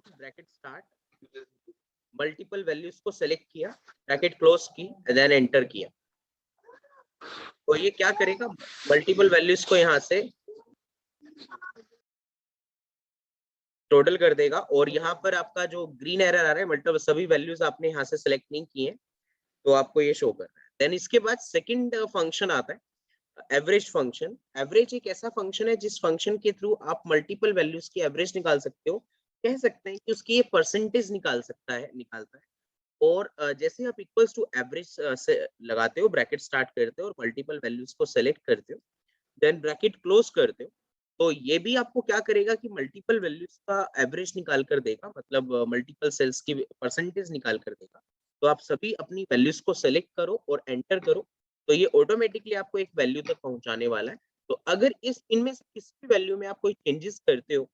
Bracket start, multiple values को select किया, bracket close की, देन एंटर किया। तो ये क्या करेगा, मल्टीपल वैल्यूज को यहाँ से टोटल कर देगा, और यहाँ पर आपका जो ग्रीन एरर आ रहा है मतलब सभी वैल्यूज आपने यहाँ से सेलेक्ट नहीं किए, तो आपको ये शो कर रहा है। देन इसके बाद सेकंड फंक्शन आता है एवरेज फंक्शन। एवरेज एक ऐसा फंक्शन है जिस फंक्शन के थ्रू आप मल्टीपल वैल्यूज की एवरेज निकाल सकते हो, कह सकते हैं कि उसकी ये परसेंटेज निकालता है। और जैसे आप इक्वल्स टू एवरेज से लगाते हो, ब्रैकेट स्टार्ट करते हो और मल्टीपल वैल्यूज को सेलेक्ट करते हो, देन ब्रैकेट क्लोज करते हो, तो ये भी आपको क्या करेगा कि मल्टीपल वैल्यूज का एवरेज निकाल कर देगा, मतलब मल्टीपल सेल्स की परसेंटेज निकाल कर देगा। तो आप सभी अपनी वैल्यूज को सेलेक्ट करो और एंटर करो, तो ये ऑटोमेटिकली आपको एक वैल्यू तक पहुंचाने वाला है। तो अगर इनमें से किसी भी वैल्यू में आप कोई चेंजेस करते हो,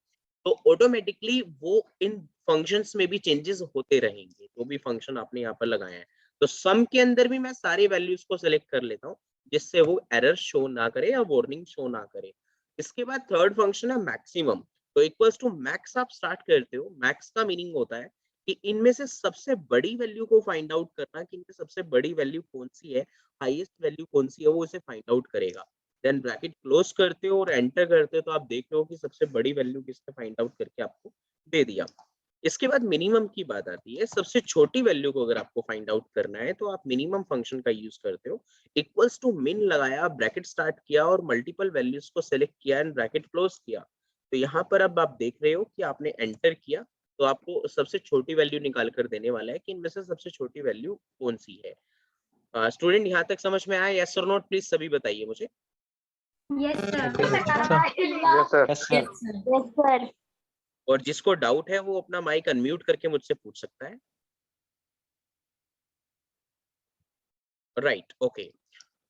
तो ऑटोमेटिकली वो इन फंक्शंस में भी चेंजेस होते रहेंगे, जो भी फंक्शन आपने यहाँ पर लगाया है। तो सम के अंदर भी मैं सारी वैल्यूज को सेलेक्ट कर लेता हूँ, जिससे वो एरर शो ना करे या वार्निंग शो ना करे। इसके बाद थर्ड फंक्शन है मैक्सिमम। तो इक्वल्स टू मैक्स आप स्टार्ट करते हो। मैक्स का मीनिंग होता है कि इनमें से सबसे बड़ी वैल्यू को फाइंड आउट करना, कि इनमें सबसे बड़ी वैल्यू कौन सी है, हाईएस्ट वैल्यू कौन सी है, वो उसे फाइंड आउट करेगा। देन ब्रैकेट क्लोज करते हो और एंटर करते हो, तो आप देख रहे हो कि सबसे बड़ी वैल्यू किसने फाइंड आउट करके आपको दे दिया। इसके बाद मिनिमम की बात आती है। सबसे छोटी वैल्यू को अगर आपको फाइंड आउट करना है, तो आप मिनिमम फंक्शन का यूज करते हो। इक्वल्स टू मिन लगाया, ब्रैकेट स्टार्ट किया और मल्टीपल वैल्यूज को सेलेक्ट किया एंड ब्रैकेट क्लोज किया। तो यहाँ पर अब आप देख रहे हो कि आपने एंटर किया, तो आपको सबसे छोटी वैल्यू निकाल कर देने वाला है कि इनमें से सबसे छोटी वैल्यू कौन सी है। स्टूडेंट यहाँ तक समझ में आया? यस और नोट प्लीज सभी बताइए मुझे। Yes sir. Yes sir. और जिसको डाउट है वो अपना माइक अनम्यूट करके मुझसे पूछ सकता है। Right, okay.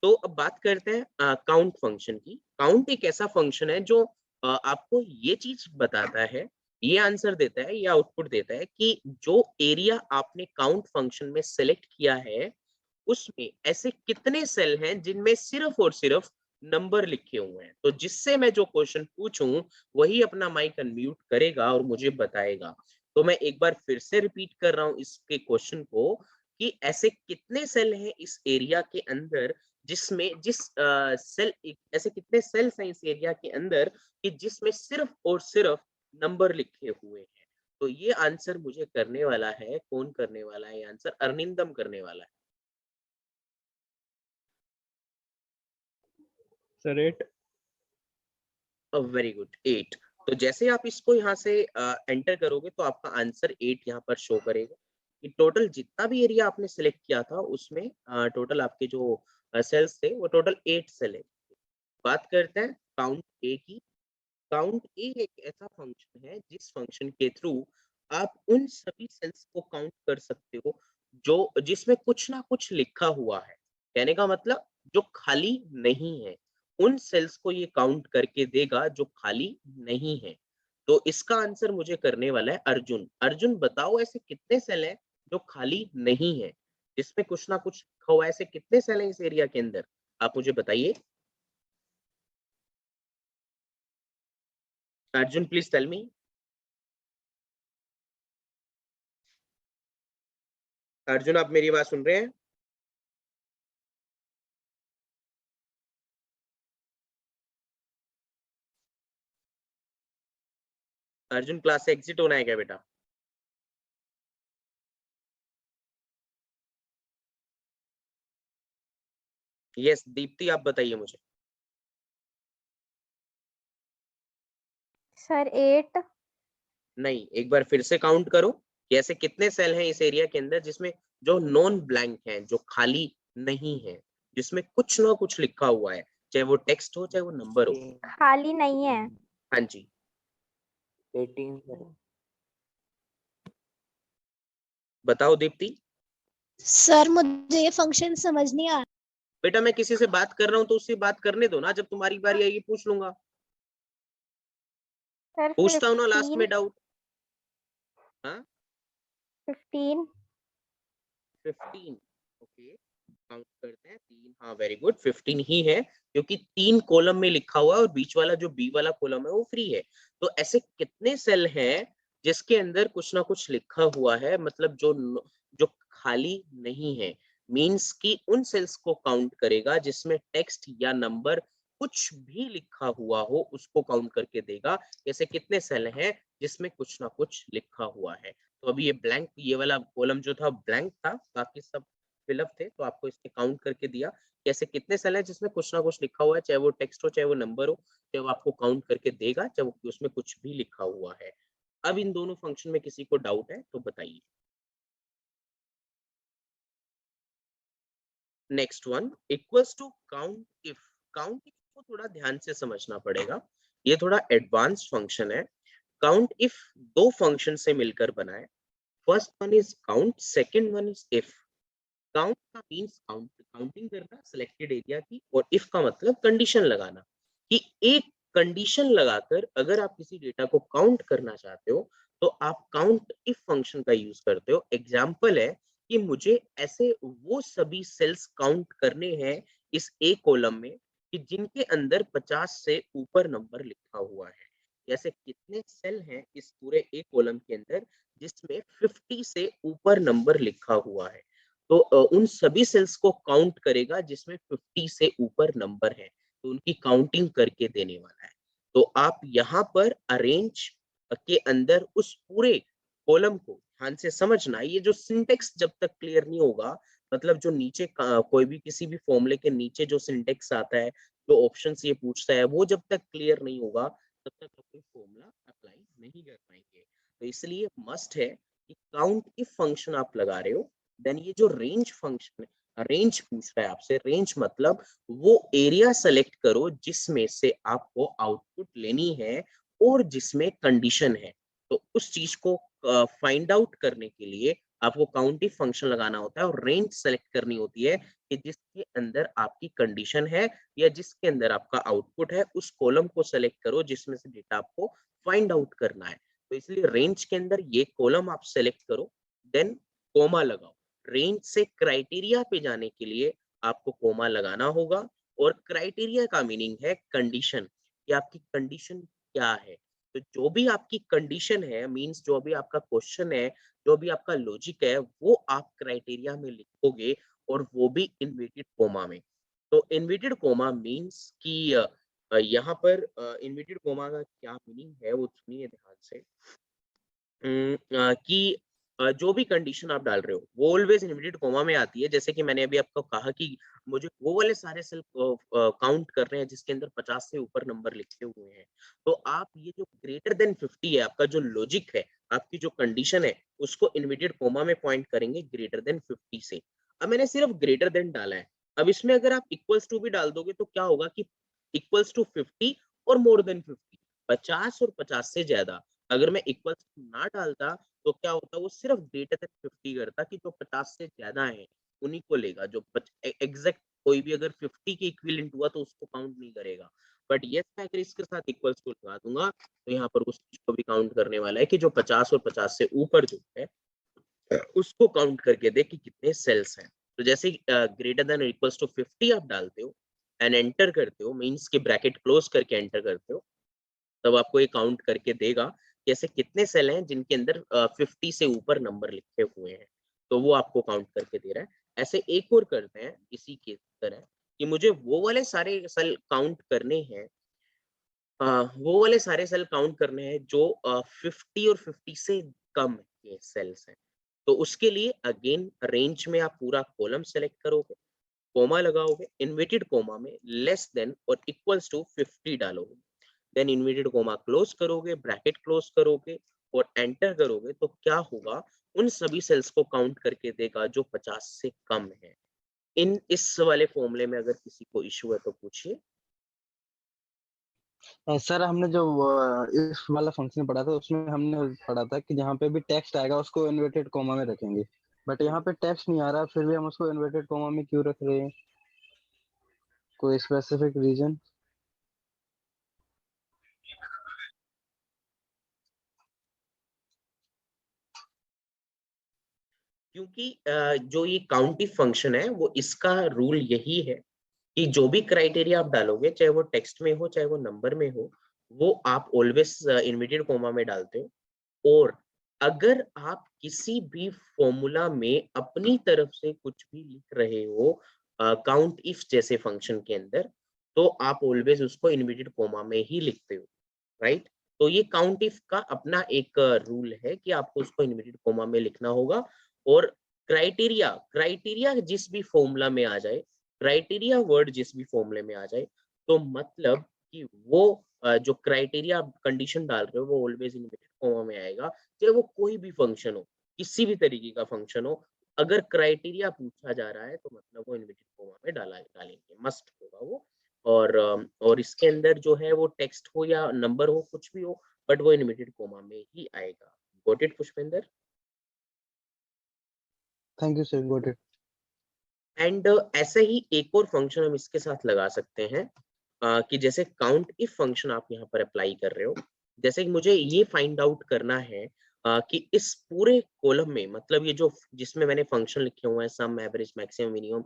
तो अब बात करते हैं काउंट फंक्शन की। काउंट एक ऐसा फंक्शन है जो आपको ये चीज बताता है, ये आंसर देता है, ये आउटपुट देता है कि जो एरिया आपने काउंट फंक्शन में सेलेक्ट किया है, उसमें ऐसे कितने सेल हैं जिनमें सिर्फ और सिर्फ नंबर लिखे हुए हैं। तो जिससे मैं जो क्वेश्चन पूछूं, वही अपना माइक अनम्यूट करेगा और मुझे बताएगा। तो मैं एक बार फिर से रिपीट कर रहा हूं इसके क्वेश्चन को, कि ऐसे कितने सेल हैं इस एरिया के अंदर जिसमें ऐसे कितने सेल्स हैं इस एरिया के अंदर कि जिसमें सिर्फ और सिर्फ नंबर लिखे हुए हैं। तो ये आंसर मुझे करने वाला है, कौन करने वाला है? ये आंसर अरनिंदम करने वाला है। सर 8। Very good, 8। तो जैसे आप इसको यहाँ से एंटर करोगे, तो आपका आंसर 8 यहाँ पर शो करेगा कि टोटल जितना भी एरिया आपने सेलेक्ट किया था, उसमें टोटल आपके जो सेल्स थे वो टोटल 8 सेल है। बात करते हैं काउंट ए की। काउंट ए एक ऐसा फंक्शन है जिस फंक्शन के थ्रू आप उन सभी सेल्स को काउंट कर सकते हो जो जिसमें कुछ ना कुछ लिखा हुआ है। कहने का मतलब जो खाली नहीं है, उन सेल्स को ये काउंट करके देगा जो खाली नहीं है। तो इसका आंसर मुझे करने वाला है अर्जुन। अर्जुन बताओ, ऐसे कितने सेल हैं जो खाली नहीं है, जिसमें कुछ ना कुछ लिखा हुआ है? ऐसे कितने सेल हैं इस एरिया के अंदर, आप मुझे बताइए। Arjun please tell me. Arjun आप मेरी बात सुन रहे हैं? अर्जुन क्लास से एग्जिट होना है क्या बेटा? यस दीप्ति आप बताइए मुझे। सर 8। नहीं, एक बार फिर से काउंट करो कि ऐसे कितने सेल हैं इस एरिया के अंदर जिसमें जो नॉन ब्लैंक हैं, जो खाली नहीं है, जिसमें कुछ ना कुछ लिखा हुआ है, चाहे वो टेक्स्ट हो चाहे वो नंबर हो। खाली नहीं है। हाँ जी 18 बताओ दीप्ति। सर मुझे ये फंक्शन समझ नहीं आ रहा। बेटा मैं किसी से बात कर रहा हूँ तो उससे बात करने दो ना, जब तुम्हारी बारी आएगी पूछ लूंगा। सर पूछता हूँ ना लास्ट 15। में डाउट। हाँ 15। 15 ओके, काउंट करते हैं 3। हाँ वेरी गुड, 15 ही है, क्योंकि 3 कॉलम में लिखा हुआ है और बीच वाला जो बी वाला कॉलम है वो फ्री है। तो ऐसे कितने सेल हैं जिसके अंदर कुछ ना कुछ लिखा हुआ है, मतलब जो खाली नहीं है, मींस कि उन सेल्स को काउंट करेगा जिसमें टेक्स्ट या नंबर कुछ भी लिखा हुआ हो, उसको काउंट करके देगा। जैसे कितने सेल हैं जिसमें कुछ ना कुछ लिखा हुआ है। तो अभी ये ब्लैंक, ये वाला कॉलम जो था ब्लैंक था, बाकी सब फिलअप थे, तो आपको इसने काउंट करके दिया कैसे कितने सेल हैं जिसमें कुछ ना कुछ लिखा हुआ है, चाहे वो टेक्स्ट हो चाहे वो नंबर हो, चाहे वो आपको काउंट करके देगा, चाहे वो उसमें कुछ भी लिखा हुआ है। अब इन दोनों फंक्शन में किसी को डाउट है तो बताइए। Next one, equals to count if. Count if को थोड़ा ध्यान से समझना पड़ेगा, ये थोड़ा एडवांस फंक्शन है। काउंट इफ दो फंक्शन से मिलकर बना है। First one is count, second one is if. Count का मींस काउंटिंग करना सिलेक्टेड एरिया की, और इफ का मतलब कंडीशन लगाना, कि एक कंडीशन लगाकर अगर आप किसी डेटा को काउंट करना चाहते हो तो आप काउंट इफ फंक्शन का यूज करते हो। एग्जांपल है कि मुझे ऐसे वो सभी सेल्स काउंट करने हैं इस ए कॉलम में कि जिनके अंदर 50 से ऊपर नंबर लिखा हुआ है। जैसे कितने सेल हैं इस पूरे ए कॉलम के अंदर जिसमें 50 से ऊपर नंबर लिखा हुआ है, तो उन सभी सेल्स को काउंट करेगा जिसमें 50 से ऊपर नंबर है, तो उनकी काउंटिंग करके देने वाला है। तो आप यहाँ पर अरेंज के अंदर उस पूरे कॉलम को ध्यान से समझना। ये जो सिंटेक्स जब तक क्लियर नहीं होगा, मतलब जो नीचे कोई भी किसी भी फॉर्मूले के नीचे जो सिंटेक्स आता है, जो ऑप्शंस ये पूछता है, वो जब तक क्लियर नहीं होगा तब तक आप कोई फॉर्मूला अप्लाई नहीं कर पाएंगे। तो इसलिए मस्ट है कि काउंट इफ फंक्शन आप लगा रहे हो, देन ये जो रेंज फंक्शन है, रेंज पूछ रहा है आपसे। रेंज मतलब वो एरिया सेलेक्ट करो जिसमें से आपको आउटपुट लेनी है और जिसमें कंडीशन है। तो उस चीज को फाइंड आउट करने के लिए आपको काउंट इफ फंक्शन लगाना होता है और रेंज सेलेक्ट करनी होती है कि जिसके अंदर आपकी कंडीशन है या जिसके अंदर आपका आउटपुट है, उस कॉलम को सेलेक्ट करो जिसमें से डेटा आपको फाइंड आउट करना है। तो इसलिए रेंज के अंदर ये कॉलम आप सेलेक्ट करो, देन कोमा लगाओ। रेंज से क्राइटेरिया पे जाने के लिए आपको कोमा लगाना होगा, और क्राइटेरिया का मीनिंग है कंडीशन, कि आपकी कंडीशन क्या है। तो जो भी आपकी कंडीशन है, मींस जो भी आपका क्वेश्चन है, जो भी आपका लॉजिक है, वो आप क्राइटेरिया में लिखोगे, और वो भी इन्वर्टेड कोमा में। तो इन्वर्टेड कोमा मींस कि यहाँ पर इन्वर्टेड कोमा का क्या मीनिंग है वो सुनिए ध्यान से। कि जो भी कंडीशन आप डाल रहे हो वो ऑलवेज इन्वर्टेड कोमा में आती है। जैसे कि मैंने अभी आपको कहा कि मुझे वो वाले सारे सेल काउंट कर रहे हैं जिसके अंदर 50 से ऊपर नंबर लिखे हुए हैं, तो आप ये जो ग्रेटर देन 50 है, आपका जो लॉजिक है, आपकी जो कंडीशन है, उसको इन्वर्टेड कोमा में पॉइंट करेंगे ग्रेटर देन 50 से। अब मैंने सिर्फ ग्रेटर देन डाला है, अब इसमें अगर आप इक्वल्स टू भी डाल दोगे तो क्या होगा कि इक्वल्स टू 50 और मोर देन 50, 50 और 50 से ज्यादा। अगर मैं इक्वल्स ना डालता तो क्या होता, वो सिर्फ ग्रेटर देन 50 करता, कि जो 50 से ज्यादा है उन्हीं को लेगा। जो एग्जैक्ट कोई भी अगर 50 के इक्विवेलेंट हुआ तो उसको काउंट नहीं करेगा। बट यस, मैं अगर इसके साथ इक्वल्स को लगा दूंगा तो यहाँ पर उस चीज को भी काउंट करने वाला है कि जो 50 और 50 से ऊपर जो है उसको काउंट करके दे कि कितने सेल्स हैं। तो जैसे ग्रेटर देन इक्वल्स टू 50 आप डालते हो एंड एंटर करते हो, मींस के ब्रैकेट क्लोज करके एंटर करते हो, तब आपको ये काउंट करके देगा कि ऐसे कितने सेल हैं जिनके अंदर 50 से ऊपर नंबर लिखे हुए हैं, तो वो आपको काउंट करके दे रहा है। ऐसे एक और करते हैं इसी के तरह, कि मुझे वो वाले सारे सेल काउंट करने हैं, वो वाले सारे सेल काउंट करने हैं जो 50 और 50 से कम के सेल्स हैं। तो उसके लिए अगेन रेंज में आप पूरा कॉलम सेलेक्ट करोगे, कोमा लगाओगे, इन्वर्टेड कोमा में लेस देन और इक्वल्स टू 50 डालोगे, देन इन्वर्टेड कोमा क्लोज करोगे, ब्रैकेट क्लोज करोगे और एंटर करोगे, तो क्या होगा, उन सभी सेल्स को काउंट करके देगा जो 50 से कम है। इस वाले फॉर्मूले में अगर किसी को इशू है तो पूछिए। सर हमने जो इफ वाला फंक्शन पढ़ा था उसमें हमने पढ़ा था कि जहाँ पे भी टेक्स्ट आएगा उसको इन्वर्टेड कोमा में रखेंगे, बट यहाँ पे टेक्स्ट नहीं आ रहा, फिर भी हम उसको इन्वर्टेड कोमा में क्यों रख रहे हैं? कोई स्पेसिफिक रीजन? क्योंकि जो ये काउंट इफ फंक्शन है वो इसका रूल यही है कि जो भी क्राइटेरिया आप डालोगे, चाहे वो टेक्स्ट में हो चाहे वो नंबर में हो, वो आप ऑलवेज इन्वर्टेड कोमा में डालते हो। और अगर आप किसी भी फॉर्मूला में अपनी तरफ से कुछ भी लिख रहे हो काउंट इफ जैसे फंक्शन के अंदर, तो आप ऑलवेज उसको इनवर्टेड कोमा में ही लिखते हो, राइट? तो ये काउंट इफ का अपना एक रूल है कि आपको उसको इनवर्टेड कोमा में लिखना होगा। और क्राइटेरिया जिस भी फॉर्मूला में आ जाए, क्राइटेरिया वर्ड जिस भी फॉर्मूले में आ जाए, तो मतलब कि वो जो क्राइटेरिया आप कंडीशन डाल रहे हो वो ऑलवेज इनवर्टेड कोमा में आएगा, चाहे वो कोई भी फंक्शन हो, किसी भी तरीके का फंक्शन हो। अगर क्राइटेरिया पूछा जा रहा है तो मतलब वो इनवर्टेड कोमा में डालेंगे, मस्ट होगा वो। और इसके अंदर जो है वो टेक्स्ट हो या नंबर हो, कुछ भी हो, बट वो इनवर्टेड कोमा में ही आएगा। Got it Pushpendra? Thank you sir, got it. And ऐसे ही एक और फंक्शन हम इसके साथ लगा सकते हैं कि जैसे काउंट इफ फंक्शन आप यहाँ पर अप्लाई कर रहे हो, जैसे कि मुझे ये फाइंड आउट करना है कि इस पूरे कॉलम में, मतलब ये जो जिसमें मैंने फंक्शन लिखे हुए हैं सम, एवरेज, मैक्सिमम, मिनिमम,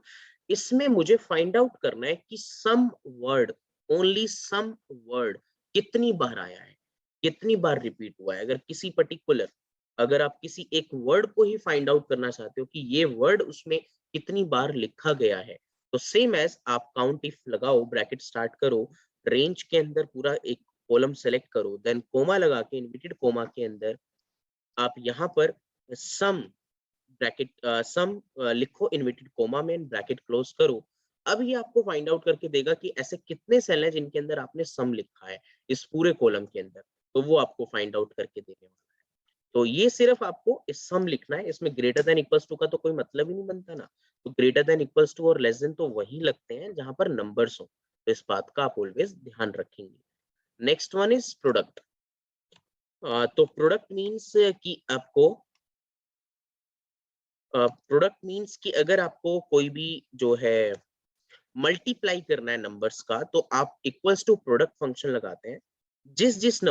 इसमें मुझे फाइंड आउट करना है कि some word, only some word कितनी बार आया है, कितनी बार रिपीट हुआ है। अगर आप किसी एक वर्ड को ही फाइंड आउट करना चाहते हो कि ये वर्ड उसमें कितनी बार लिखा गया है, तो सेम एज आप काउंट इफ लगाओ, ब्रैकेट स्टार्ट करो, रेंज के अंदर पूरा एक कॉलम सेलेक्ट करो, देन कोमा लगा के इनवर्टेड कोमा के अंदर आप यहाँ पर सम सम लिखो इनवर्टेड कोमा में, ब्रैकेट क्लोज करो। अब ये आपको फाइंड आउट करके देगा कि ऐसे कितने सेल हैं जिनके अंदर आपने सम लिखा है इस पूरे कॉलम के अंदर, तो वो आपको फाइंड आउट करके देने वाला है। तो ये सिर्फ आपको इस सम लिखना है, इसमें ग्रेटर देन इक्वल्स टू का तो कोई मतलब ही नहीं बनता ना। तो ग्रेटर देन इक्वल्स टू और लेस देन तो वही लगते हैं जहां पर नंबर्स हो, तो इस बात का आप ऑलवेज ध्यान रखेंगे। Next one is product. तो प्रोडक्ट मीन्स कि आपको अगर आपको कोई भी जो है मल्टीप्लाई करना है नंबर्स का, तो आप इक्वल्स टू प्रोडक्ट फंक्शन लगाते हैं। जिस जिस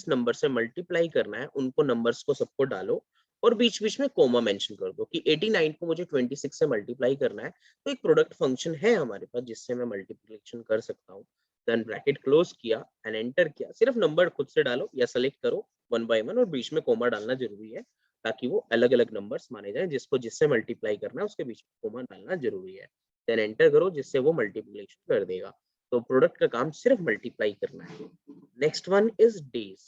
नंबर से मल्टीप्लाई करना है उनको नंबर्स को सबको डालो और बीच बीच में कोमा मेंशन कर दो कि 89 को मुझे 26 से मल्टीप्लाई करना है, तो एक प्रोडक्ट फंक्शन है हमारे पास जिससे मैं मल्टीप्लिकेशन कर सकता हूँ। देन ब्रैकेट क्लोज किया एंड एंटर किया। सिर्फ नंबर खुद से डालो या सेलेक्ट करो वन बाय वन, और बीच में कोमा डालना जरूरी है ताकि वो अलग अलग नंबर्स माने जाए। जिसको जिससे मल्टीप्लाई करना है उसके बीच में कोमा डालना जरूरी है। देन एंटर करो, जिससे वो मल्टीप्लिकेशन कर देगा। तो प्रोडक्ट का काम सिर्फ मल्टीप्लाई करना है। Next one is days.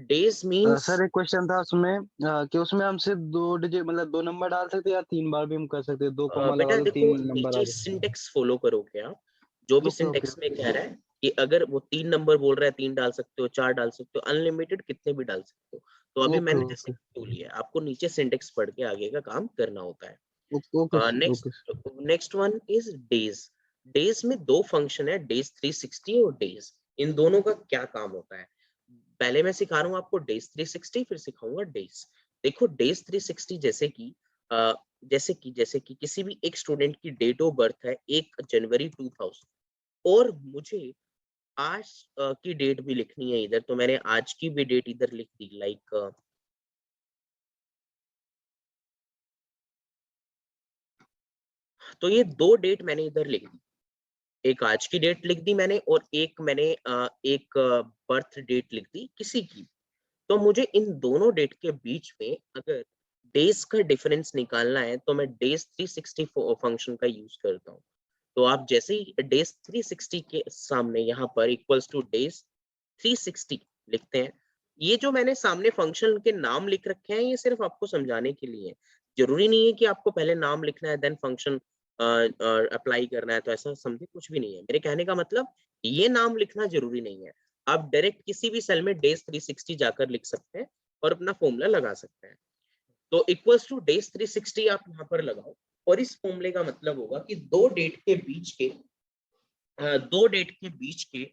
Days means sir एक क्वेश्चन था उसमें कि उसमें हम सिर्फ 2 डिजिट मतलब 2 नंबर डाल सकते हैं या 3 बार भी हम कर सकते हैं? 2 कोमा लगा बेटा दो, देखो, 3 नंबर आ नीचे जाए। सिंटेक्स फॉलो करोगे आप, जो भी ओके ओके सिंटेक्स में कह रहा है कि अगर वो 3 नंबर बोल रहा है 3 डाल सकते हो, 4 डाल सकते हो, अनलिमिटेड कितने भी डाल सकते हो। तो अभी ओके मैंने जैसे ओके क्यों लिया, आपको नीचे सिंटेक्स पढ़ के आगे का काम करना होता है। Okay next okay. Next one is days. Days में 2 फंक्शन है, डेज 360 और डेज। इन दोनों का क्या काम होता है, पहले मैं सिखा रहा हूँ आपको डेज 360, फिर सिखाऊंगा डेज। देखो डेज 360 जैसे कि किसी भी एक स्टूडेंट की डेट ऑफ बर्थ है 1 जनवरी 2000 और मुझे आज की डेट भी लिखनी है इधर, तो मैंने आज की भी डेट इधर लिख दी। लाइक तो ये 2 डेट मैंने इधर लिख दी, एक आज की डेट लिख दी मैंने और एक मैंने एक बर्थ डेट लिख दी किसी की। तो मुझे इन दोनों डेट के बीच में अगर डेज का डिफरेंस निकालना है तो मैं डेज 360 फंक्शन का यूज करता हूँ। तो आप जैसे ही डेज 360 के सामने यहाँ पर इक्वल्स टू डेज 360 लिखते हैं, ये जो मैंने सामने फंक्शन के नाम लिख रखे हैं ये सिर्फ आपको समझाने के लिए है। जरूरी नहीं है कि आपको पहले नाम लिखना है देन फंक्शन अप्लाई करना है, तो ऐसा समझे कुछ भी नहीं है। मेरे कहने का मतलब ये नाम लिखना जरूरी नहीं है, आप डायरेक्ट किसी भी सेल में डेज 360 जाकर लिख सकते हैं और अपना फॉर्मूला लगा सकते हैं। तो इक्वल्स टू डेज 360 आप यहाँ पर लगाओ और इस फॉर्मूले का मतलब होगा कि दो डेट के बीच के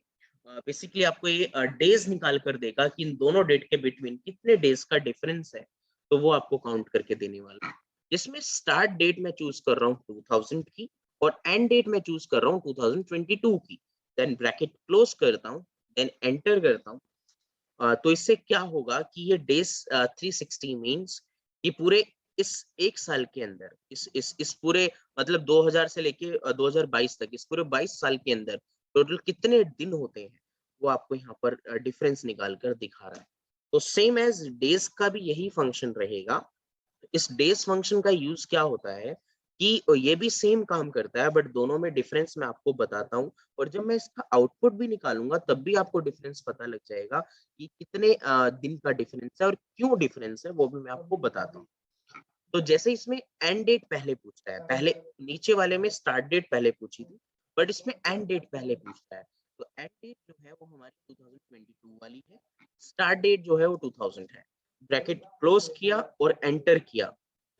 बेसिकली आपको ये डेज निकाल कर देगा कि इन दोनों डेट के बिटवीन कितने डेज का डिफरेंस है, तो वो आपको काउंट करके देने वाला है। जिसमें स्टार्ट डेट मैं चूज कर रहा हूँ 2000 की और एंड डेट मैं चूज कर रहा हूँ 2022 की। देन ब्रैकेट क्लोज करता हूँ, देन एंटर करता हूँ। तो इससे क्या होगा कि ये डेज 360 मींस कि पूरे इस एक साल के अंदर इस पूरे मतलब 2000 से लेके 2022 तक इस पूरे 22 साल के अंदर टोटल कितने दिन होते हैं वो आपको यहाँ पर डिफरेंस निकाल कर दिखा रहा है। तो सेम एज डेज का भी यही फंक्शन रहेगा। इस डेज फंक्शन का यूज क्या होता है कि ये भी सेम काम करता है, बट दोनों में डिफरेंस मैं आपको बताता हूँ, और जब मैं इसका आउटपुट भी निकालूंगा तब भी आपको डिफरेंस पता लग जाएगा कि कितने दिन का डिफरेंस है और क्यों डिफरेंस है, वो भी मैं आपको बताता हूँ। तो जैसे इसमें एंड डेट पहले पूछता है, पहले नीचे वाले में स्टार्ट डेट पहले पूछी थी, बट इसमें एंड डेट पहले पूछता है। तो एंड डेट जो है वो हमारी 2022 वाली है, स्टार्ट डेट जो है वो 2000 है। ब्रैकेट क्लोज किया और एंटर किया,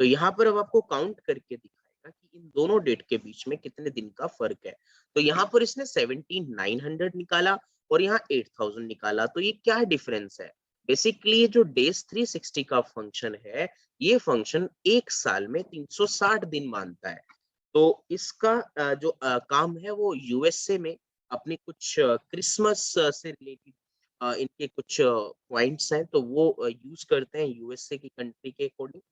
तो यहाँ पर अब आपको काउंट करके दिखाएगा कि इन दोनों डेट के बीच में कितने दिन का फर्क है। तो यहाँ पर इसने 17,900 निकाला और यहाँ 8,000 निकाला, तो ये क्या डिफरेंस है? बेसिकली ये जो डेज 360 का फंक्शन है, ये फंक्शन एक साल में 360 दिन मानता है। तो इसका जो काम है वो यूएसए में अपने कुछ क्रिसमस से रिलेटेड इनके कुछ पॉइंट्स हैं, तो वो यूज करते हैं यूएसए की कंट्री के अकॉर्डिंग।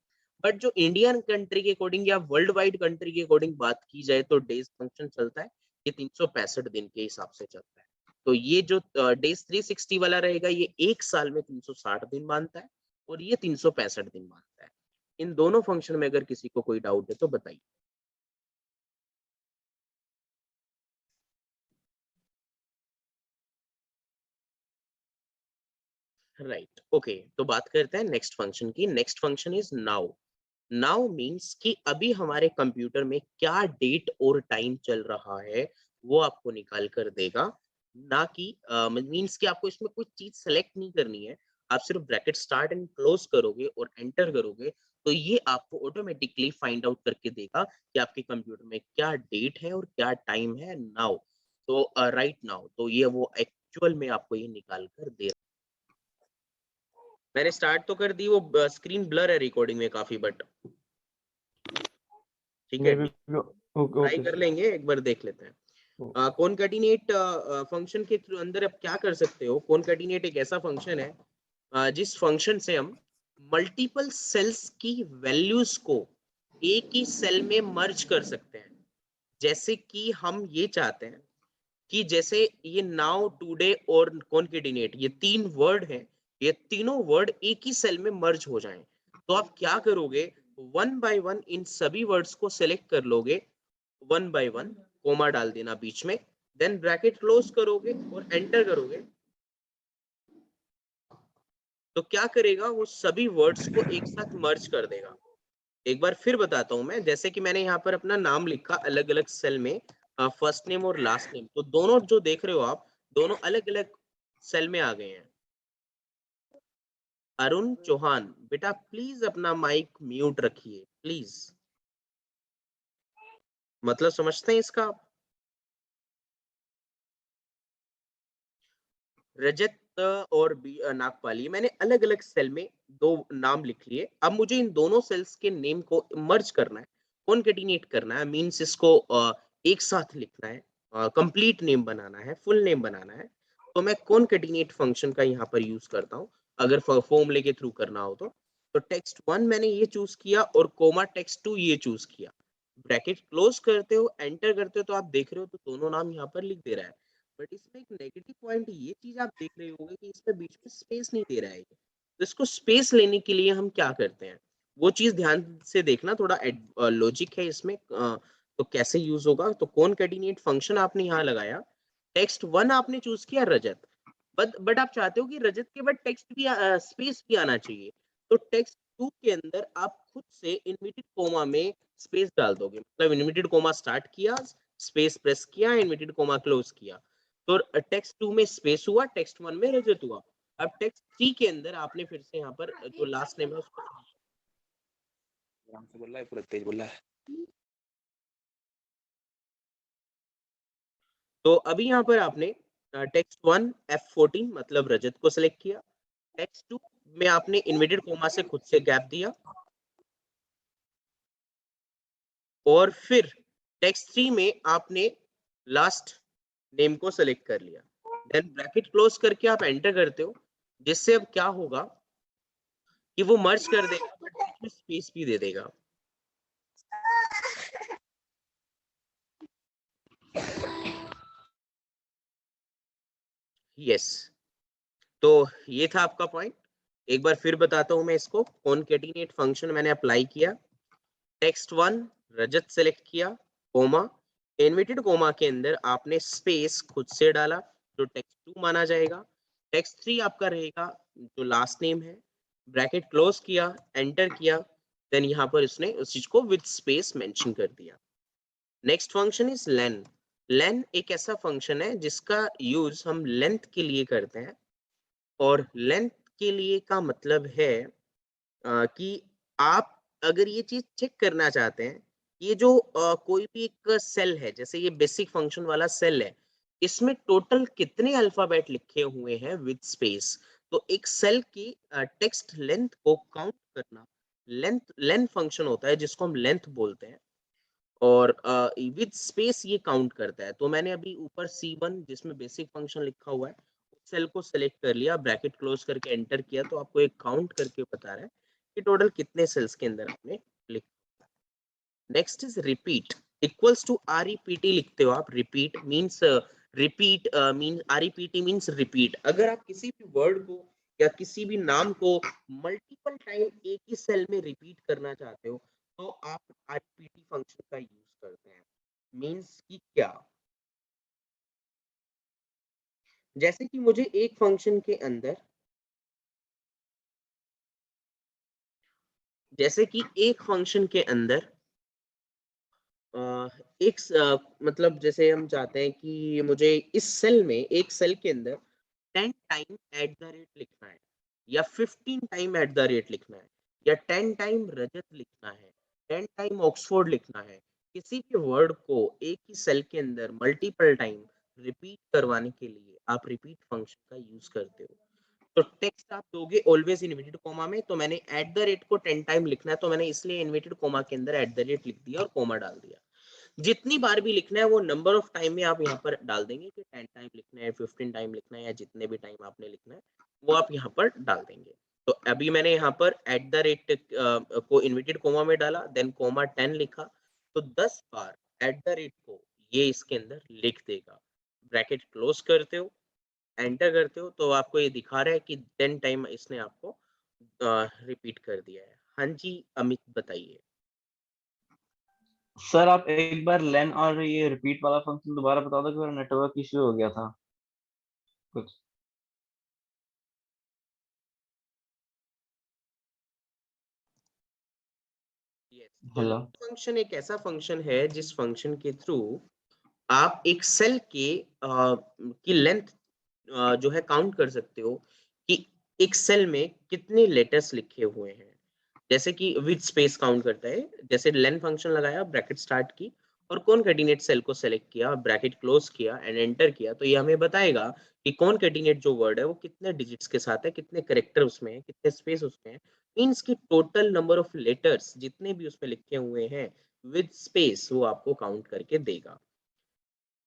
बट जो इंडियन कंट्री के अकॉर्डिंग या वर्ल्ड वाइड कंट्री के अकॉर्डिंग बात की जाए तो डेज फंक्शन चलता है, ये 365 दिन के हिसाब से चलता है। तो ये जो डेज 360 वाला रहेगा, ये एक साल में 360 दिन मानता है और ये 365 दिन मानता है। इन दोनों फंक्शन में अगर किसी को कोई डाउट है तो बताइए। राइट, ओके, तो बात करते हैं नेक्स्ट फंक्शन की। Next function is now. Now means कि अभी हमारे कंप्यूटर में क्या डेट और टाइम चल रहा है वो आपको निकाल कर देगा, ना कि मीन्स कि आपको इसमें कोई चीज सेलेक्ट नहीं करनी है। आप सिर्फ ब्रैकेट स्टार्ट एंड क्लोज करोगे और एंटर करोगे, तो ये आपको ऑटोमेटिकली फाइंड आउट करके देगा कि आपके कंप्यूटर में क्या डेट है और क्या टाइम है नाउ। तो राइट नाउ, तो ये वो एक्चुअल में आपको ये निकाल कर दे रहा है। मैंने स्टार्ट तो कर दी, वो स्क्रीन ब्लर है रिकॉर्डिंग में काफी, बट ठीक है, ट्राई कर लेंगे, एक बार देख लेते हैं। कॉनकैटिनेट फंक्शन के थ्रू अंदर आप क्या कर सकते हो? कॉनकैटिनेट एक ऐसा फंक्शन है जिस फंक्शन से हम मल्टीपल सेल्स की वैल्यूज को एक ही सेल में मर्ज कर सकते हैं। जैसे कि हम ये चाहते हैं कि जैसे ये नाउ, टुडे और कॉनकैटिनेट, ये तीन वर्ड हैं, ये तीनों वर्ड एक ही सेल में मर्ज हो जाएं, तो आप क्या करोगे? वन बाय वन इन सभी वर्ड्स को सिलेक्ट कर लोगे, वन बाय वन, कोमा डाल देना बीच में, देन ब्रैकेट क्लोज करोगे और एंटर करोगे, तो क्या करेगा? वो सभी वर्ड्स को एक साथ मर्ज कर देगा। एक बार फिर बताता हूं मैं, जैसे कि मैंने यहाँ पर अपना नाम लिखा अलग अलग सेल में, फर्स्ट नेम और लास्ट नेम, तो दोनों जो देख रहे हो आप, दोनों अलग अलग सेल में आ गए हैं। अरुण चौहान, बेटा प्लीज अपना माइक म्यूट रखिए प्लीज। मतलब समझते हैं इसका आप? रजत और नागपाली, मैंने अलग अलग सेल में दो नाम लिख लिए। अब मुझे इन दोनों सेल्स के नेम को मर्ज करना है, कॉन्कैटिनेट करना है, मींस इसको एक साथ लिखना है, कंप्लीट नेम बनाना है, फुल नेम बनाना है। तो मैं कॉन्कैटिनेट फंक्शन का यहाँ पर यूज करता हूँ, अगर फॉर्मूले के थ्रू करना हो तो टेक्स्ट 1 मैंने ये चूज किया और कोमा टेक्स्ट 2 ये चूज किया। ब्रैकेट क्लोज करते हो, एंटर करते हो, तो आप देख रहे हो तो दोनों नाम यहाँ पर लिख दे रहा है। बट इसमें एक नेगेटिव पॉइंट ये चीज आप देख रहे होगे कि इसमें बीच में स्पेस नहीं दे रहा है। तो इसको स्पेस लेने के लिए हम क्या करते हैं, वो चीज ध्यान से देखना, थोड़ा लॉजिक है इसमें। तो कैसे यूज होगा? तो कॉनकैटिनेट फंक्शन आपने यहाँ लगाया, टेक्स्ट 1 आपने चूज किया रजत, बट आप चाहते हो कि रजत के बाद टेक्स्ट भी स्पेस भी आना चाहिए, तो टेक्स्ट 2 के अंदर आप खुद से इनवर्टेड कोमा में स्पेस डाल दोगे। मतलब इनवर्टेड कोमा स्टार्ट किया, स्पेस प्रेस किया, इनवर्टेड कोमा क्लोज किया, तो टेक्स्ट 2 में स्पेस हुआ, टेक्स्ट 1 में रजत हुआ। अब टेक्स्ट 3 के अंदर आपने फिर से यहाँ पर जो लास्ट नेम है उसको आराम से बोल रहा है, पूरा तेज बोल रहा है। तो अभी यहाँ पर आपने टेक्स्ट 1 F14 मतलब रजत को सिलेक्ट किया, टेक्स्ट 2 में आपने इनवर्टेड कोमा से खुद से गैप दिया, और फिर टेक्स्ट 3 में आपने लास्ट नेम को सेलेक्ट कर लिया, देन ब्रैकेट क्लोज करके आप एंटर करते हो, जिससे अब क्या होगा कि वो मर्ज कर देगा बट बीच में स्पेस भी दे देगा। यस, तो ये था आपका पॉइंट। एक बार फिर बताता हूं मैं इसको। कॉनकेटिनेट फंक्शन मैंने अप्लाई किया, टेक्स्ट 1 रजत सेलेक्ट किया, कोमा, इन्वर्टेड कोमा के अंदर आपने स्पेस खुद से डाला जो टेक्स्ट 2 माना जाएगा। टेक्स्ट 3 आपका रहेगा जो लास्ट नेम है, ब्रैकेट क्लोज किया, एंटर किया, देन यहाँ पर इसने उस चीज को विद स्पेस मेंशन कर दिया। नेक्स्ट फंक्शन इज लेन। लेन एक ऐसा फंक्शन है जिसका यूज हम लेंथ के लिए करते हैं, और लेंथ के लिए का मतलब है कि आप अगर ये चीज चेक करना चाहते हैं, ये जो कोई भी एक सेल है, जैसे ये बेसिक फंक्शन वाला सेल है, इसमें टोटल कितने अल्फाबेट लिखे हुए हैं विद स्पेस, तो एक सेल की टेक्स्ट लेंथ को काउंट करना लेंथ फंक्शन होता है जिसको हम लेंथ बोलते हैं, और विद स्पेस ये काउंट करता है। तो मैंने अभी ऊपर C1 जिसमें बेसिक फंक्शन लिखा हुआ है, सेल को सिलेक्ट कर लिया, ब्रैकेट क्लोज करके एंटर किया, तो आपको एक काउंट करके बता रहा है कि टोटल कितने सेल्स के अंदर आपने लिखा। Next is repeat, equals to REPT लिखते हो आप। Repeat means REPT means repeat. अगर आप किसी भी वर्ड को या किसी भी नाम को मल्टीपल टाइम एक ही सेल में रिपीट करना चाहते हो, तो आप REPT फंक्शन का यूज करते हैं। मींस कि क्या, जैसे कि मुझे एक फंक्शन के अंदर, जैसे कि एक फंक्शन के अंदर मतलब जैसे हम चाहते हैं कि मुझे इस सेल में, एक सेल के अंदर 10 टाइम @ लिखना है, या 15 टाइम @ लिखना है, या 10 टाइम रजत लिखना है, 10 टाइम ऑक्सफोर्ड लिखना है। किसी भी वर्ड को एक ही सेल के अंदर मल्टीपल टाइम रिपीट करवाने के लिए आप रिपीट फंक्शन का यूज करते हो। तो टेक्स्ट आप दोगे ऑलवेज इन्वर्टेड कोमा में, तो मैंने @ को 10 टाइम लिखना है, तो मैंने इसलिए इन्वर्टेड कोमा के अंदर @ लिख दिया और कोमा डाल दिया। जितनी बार भी लिखना है वो नंबर ऑफ टाइम में आप यहाँ पर डाल देंगे कि 10 टाइम लिखना है, 15 टाइम लिखना है, या जितने भी टाइम आपने लिखना है वो आप यहाँ पर डाल देंगे। तो अभी मैंने यहाँ पर को इन्वर्टेड कोमा में डाला, देन कोमा 10 लिखा, तो 10 बार को ये इसके अंदर लिख देगा। ब्रैकेट क्लोज करते हो, एंटर करते हो, तो आपको ये दिखा रहा है कि 10 टाइम इसने आपको रिपीट कर दिया है। हाँ जी अमित बताइए। सर आप एक बार लेन और ये रिपीट वाला फंक्शन दोबारा बता दो, कि मेरा नेटवर्क इश्यू हो गया था कुछ। तो हेलो। फंक्शन एक ऐसा फंक्शन है जिस फंक्शन के थ्रू आप एक सेल के की लेंथ जो है काउंट कर सकते हो कि एक सेल में कितने लेटर्स लिखे हुए हैं। जैसे कि विद स्पेस काउंट करता है, जैसे लेन फंक्शन लगाया, ब्रैकेट स्टार्ट की, और कॉनकैटिनेट सेल को सेलेक्ट किया, ब्रैकेट क्लोज किया एंड एंटर किया, तो ये हमें बताएगा कि कॉनकैटिनेट जो वर्ड है वो कितने डिजिट्स के साथ है, कितने करेक्टर उसमें है, कितने स्पेस उसमें है। मीन्स की टोटल नंबर ऑफ लेटर्स जितने भी उसमें लिखे हुए हैं विद स्पेस वो आपको काउंट करके देगा।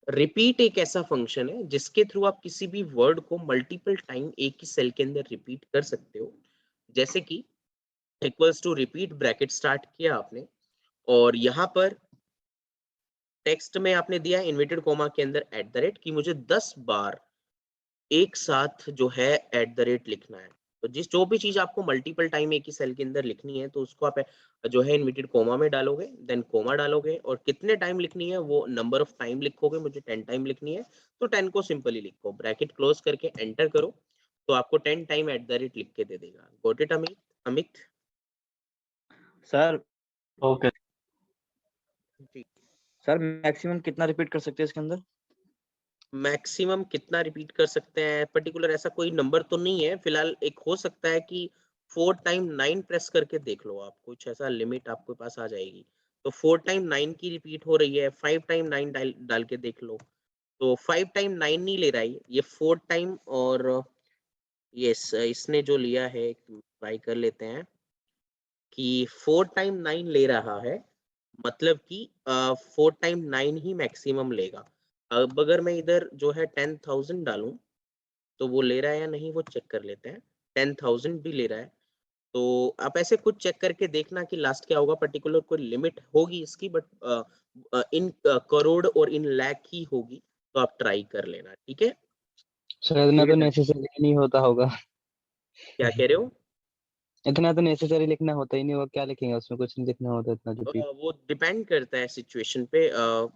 रिपीट एक ऐसा फंक्शन है जिसके थ्रू आप किसी भी वर्ड को मल्टीपल टाइम एक ही सेल के अंदर रिपीट कर सकते हो। जैसे कि equals to repeat, bracket start किया आपने, और यहाँ पर टेक्स्ट में आपने दिया इन्वर्टेड कोमा के अंदर @ कि मुझे 10 बार एक साथ जो है @ लिखना है। तो जो भी चीज आपको मल्टीपल टाइम एक ही सेल के अंदर लिखनी है, तो उसको आप जो है इन्वर्टेड कोमा में डालोगे, देन कोमा डालोगे, और कितने टाइम लिखनी है वो नंबर ऑफ टाइम लिखोगे। मुझे 10 टाइम लिखनी है, तो 10 को सिंपली लिखो, ब्रैकेट क्लोज करके एंटर करो, तो आपको 10 टाइम @ लिख के दे देगा। Got it Amit? Amit sir okay जी, सर मैक्सिमम कितना रिपीट कर सकते हैं इसके अंदर? मैक्सिमम कितना रिपीट कर सकते हैं, पर्टिकुलर ऐसा कोई नंबर तो नहीं है फिलहाल। एक हो सकता है कि 4 टाइम 9 प्रेस करके देख लो आप, कुछ ऐसा लिमिट आपके पास आ जाएगी। तो 4 टाइम 9 की रिपीट हो रही है, 5 टाइम 9 डाल के देख लो। तो 5 टाइम 9 नहीं ले रहा है ये 4 टाइम, और यस इसने जो लिया है ट्राई कर लेते हैं कि 4 टाइम 9 ले रहा है, मतलब कि 4 टाइम 9 ही मैक्सिमम लेगा। अब अगर मैं इधर जो है 10,000 डालूं, तो वो ले रहा है या नहीं वो चेक कर लेते हैं। 10,000 भी ले रहा है, तो आप ऐसे कुछ चेक करके देखना कि लास्ट क्या होगा। पर्टिकुलर कोई लिमिट होगी इसकी, बट इन करोड़ और इन लाख ही होगी, तो आप ट्राई कर लेना, ठीक है? शायद ना तो नेसेसरी नहीं होता होगा। क्या कह रहे हो? इतना तो नेसेसरी लिखना होता ही नहीं, वो क्या लिखेंगे उसमें, कुछ नहीं लिखना होता इतना रिपीट। वो डिपेंड करता है सिचुएशन पे।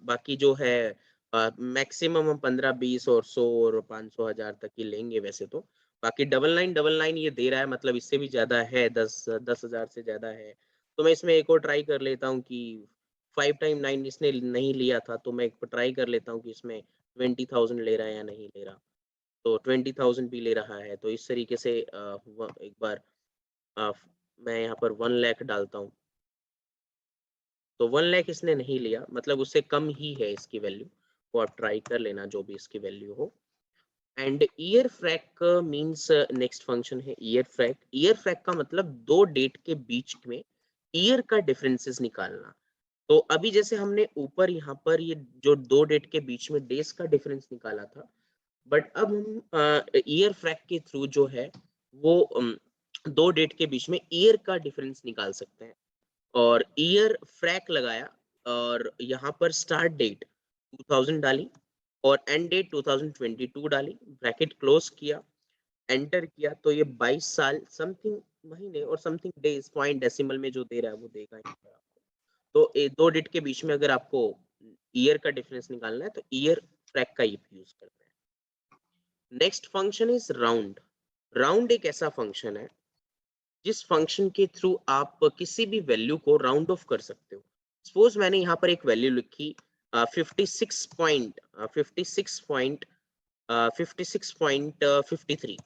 बाकी जो है मैक्सिमम हम 15-20 और 100 और 500 1000 तक ही लेंगे वैसे तो। बाकी 9999 ये दे रहा है, मतलब इससे भी ज्यादा है, 10,000 से ज्यादा है। तो मैं इसमें एक और ट्राई कर लेता हूँ कि 5 टाइम 9 इसने नहीं लिया था, तो मैं एक ट्राई कर लेता हूँ कि इसमें 20,000 ले रहा है या नहीं ले रहा। तो 20,000 भी ले रहा है, तो इस तरीके से एक बार अ, मैं यहाँ पर 1 लाख डालता हूँ। तो 1 लाख इसने नहीं लिया, मतलब उससे कम ही है इसकी वैल्यू। वो आप ट्राई कर लेना जो भी इसकी वैल्यू हो। And year frac means next function है ईयर फ्रैक। ईयर फ्रैक का मतलब दो डेट के बीच में ईयर का डिफरेंसेस निकालना। तो अभी जैसे हमने ऊपर यहाँ पर ये जो दो डेट के बीच में डेज का डिफरेंस निकाला था, बट अब हम ईयर फ्रैक के थ्रू जो है वो दो डेट के बीच में ईयर का डिफरेंस निकाल सकते हैं। और ईयर फ्रैक लगाया और यहाँ पर स्टार्ट डेट 2000 डाली और एंड डेट 2022 डाली, ब्रैकेट क्लोज किया, एंटर किया, तो ये 22 साल समथिंग महीने और समथिंग डेज पॉइंट डेसिमल में जो दे रहा है वो देगा यहाँ पर आपको। तो ये दो डेट के बीच में अगर आपको ईयर का डिफरेंस निकालना है तो ईयर फ्रैक का यूज करते हैं। Next function is round. Round एक ऐसा फंक्शन है जिस फंक्शन के थ्रू आप किसी भी वैल्यू को राउंड ऑफ कर सकते हो। सपोज मैंने यहाँ पर एक वैल्यू लिखी 56.53।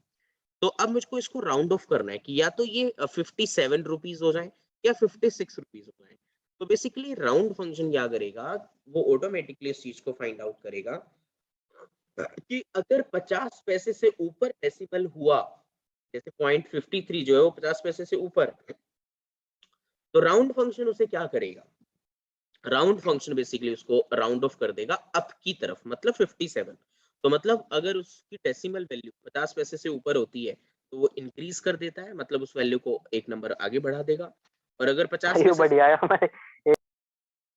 तो अब मुझको इसको राउंड ऑफ करना है कि या तो ये 57 रुपीज हो जाए या 56 रुपीज हो जाए। तो बेसिकली राउंड फंक्शन क्या करेगा, वो ऑटोमेटिकली इस चीज को फाइंड आउट करेगा कि अगर 50 पैसे से ऊपर डेसिमल हुआ, जैसे 0.53 जो है वो 50 पैसे से ऊपर, तो राउंड फंक्शन उसे क्या करेगा, राउंड फंक्शन बेसिकली उसको राउंड ऑफ कर देगा अप की तरफ, मतलब 57। तो मतलब अगर उसकी डेसिमल वैल्यू 50 पैसे से ऊपर होती है तो वो इंक्रीज कर देता है, मतलब उस वैल्यू को एक नंबर आगे बढ़ा देगा। और अगर 50 पैसे बढ़िया है हमारे।